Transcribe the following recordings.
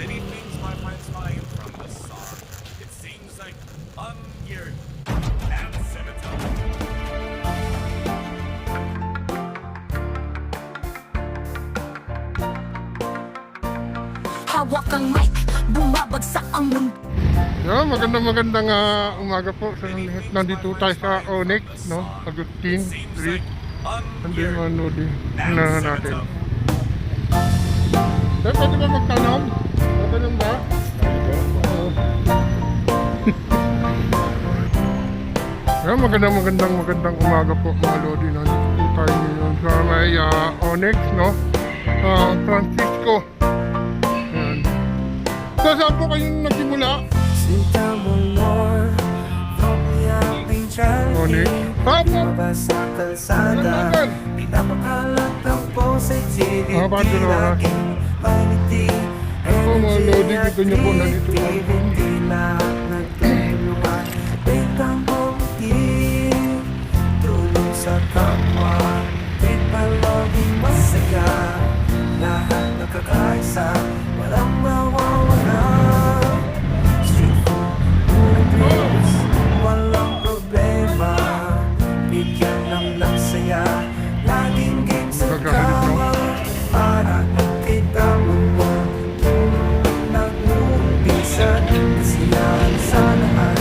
Many things my mind find from the song. It seems like you're and Senator. Hawak ang mic, bumabagsak ang mundo. Yeah, magandang umaga po sa lahat. Nandito tayo sa Onyx, no? Agustin Street. Hindi manuli na natin. Sir, pwede ba magtanong? Okay lang ba? Oo. Yeah, magandang umaga po mga Lodi. Nandito tayo ngayon sa may Onyx, no? Francisco. Ayan. So, saan po kayong nagsimula? Onyx. Papo! Mabasa kalsada, pinapakalat ang positive. Paano na? Ako mga Lodi, dito nyo po nandito. Hindi lahat nagtulungan. Bentang positive, tulong sa kapwa. Kahit palaging masaya, lahat nakakaisa, walang mawawala. Street food, drinks, walang problema. Bigyan ng laksaya, laging game sa kawa. Para nakita mo mo, nag-uumpisa, kasiyahan sa lahat.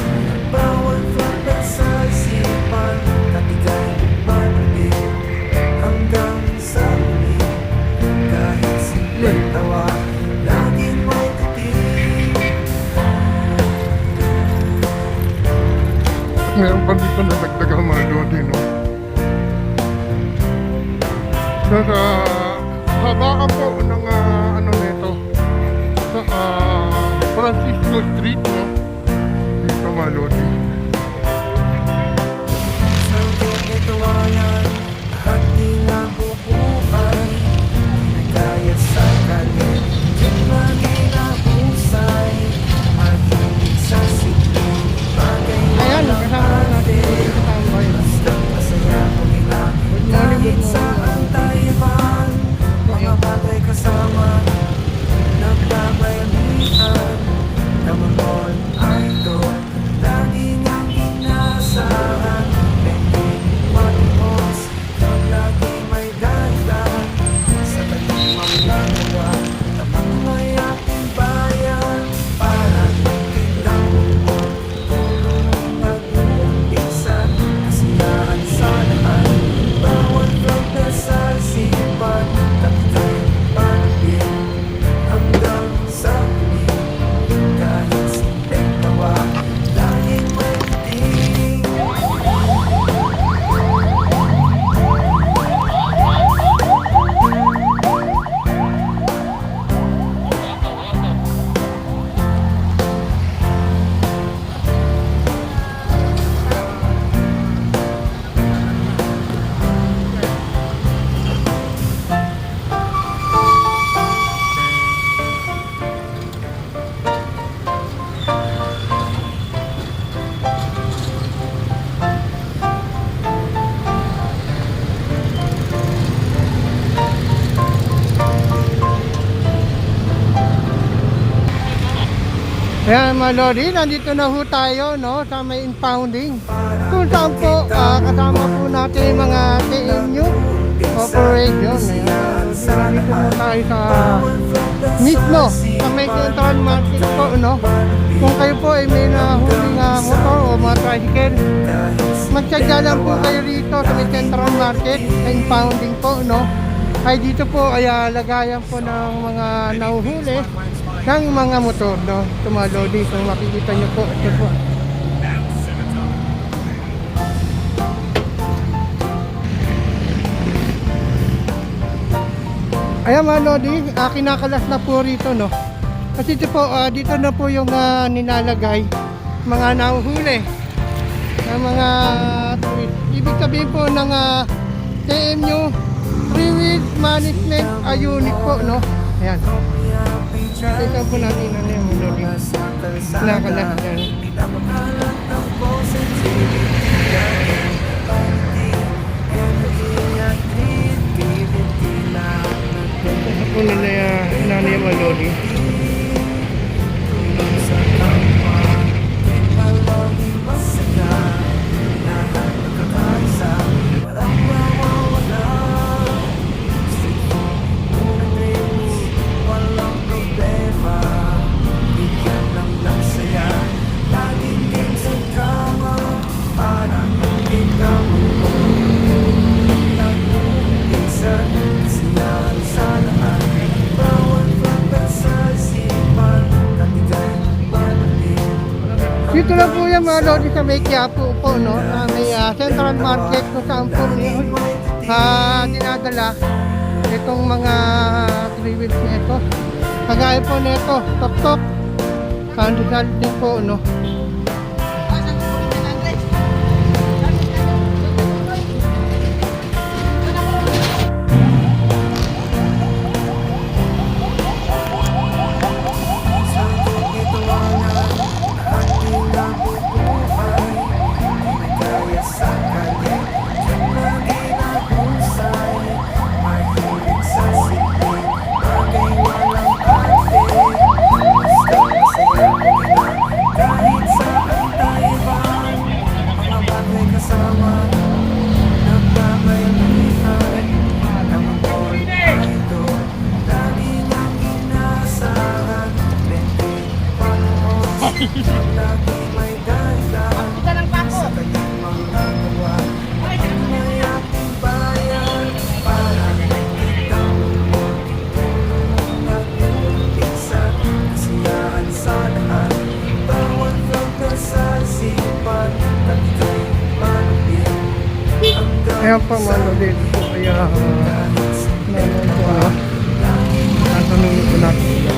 Bawal flata sa isipan, katigay manapit, hanggang sa huli. Kahit simpleng tawa, laging may titig. Meron pa dito na nagdagang mga Lodi, no? Sa habaan po ng ano nito sa Francisco Street, no? Dito mga Lodi. Sangkot nito wayan, lahat di nabubuhay. Nagkaya sa kalit, yung lagi nabusay. At hindi sa sikling, bagay na natin. Basta masaya ko nila, kahit saan tayo man. Mga bagay kasama, nagbabayanihan. Naman ay doon, lagi niyang inasahan. Pwedeng malimos, kung lagi may dahilan. Sa kalimang nagawa, tapang may ating bayan. Para nagkitang mo, tulong nag-uumpisa. Kasiyahan sa lahat, bawat flota sa isipan. Tapitay panapin, hanggang sa huli. Kahit simpleng tawa, laging may titig. Ayan mga Lodi, nandito na ho tayo, no, sa may impounding. Kung saan po kasama po natin yung mga TMU operation. Ayan, nandito na tayo sa mismo, sa may Central Market po, no. Kung kayo po ay may nahuling motor o mga tricycle, magsadya lang po kayo rito sa may Central Market, sa impounding po, no. Ay dito po ay lagayan po ng mga nahuhuli ng mga motor, no? Ito mga Lodi, kung makikita nyo po, ito po. Ayan mga Lodi, kinakalas na po rito, no? Kasi ito po, dito na po yung nilalagay mga nahuhuli ng mga tourist. Ibig sabihin po ng TMU Freeway Management Unit po, no? Ayan. Ito po natin ano yung Lodi. Kinakalas yan. Ito po nila nanay mga Lodi. Dito lang po yan mga lodi sa may Quiapo po, no? Sa may Central Market kung saan po dinadala itong mga 3 wheels nito. Kagaya po nito, tok-tok. Saan din po, no? Sa tugituwanan at pinabubuhay May kaya sa kanya Diyan lagi nahusay Mahilig sa siling Bagay walang ate Basta masaya ko na Kahit saan tayo ba Mga bagay kasama Nagbabayanihan Ang ako'y ito Lagi niyang inasahan Lagi may dahilan Sa kanyang mga gawa May ating bayan Para ikaw Nag-umpisa Kasiyahan sa lahat Bawat vlog sa sipan At ika'y manapin Ayan po mga lodi. Kaya, naman po, no? Tatanungin po natin sila.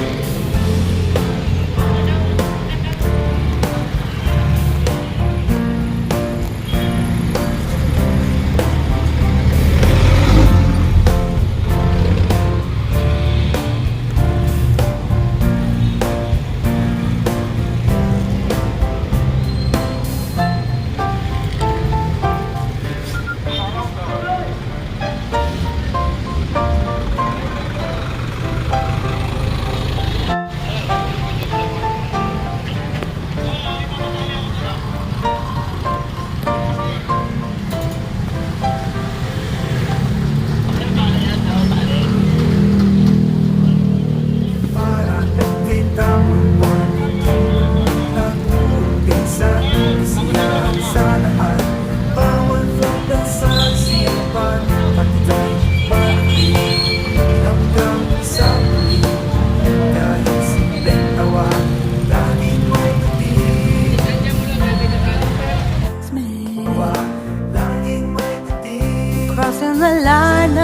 Para nagbitang nag-umpisa Kasiyahan sa lahat Bawat vlog sa sipan At ika'y manapin Hanggang sa muli Dahil simpleng tawa Laging may titig Laging may titig Crossing the line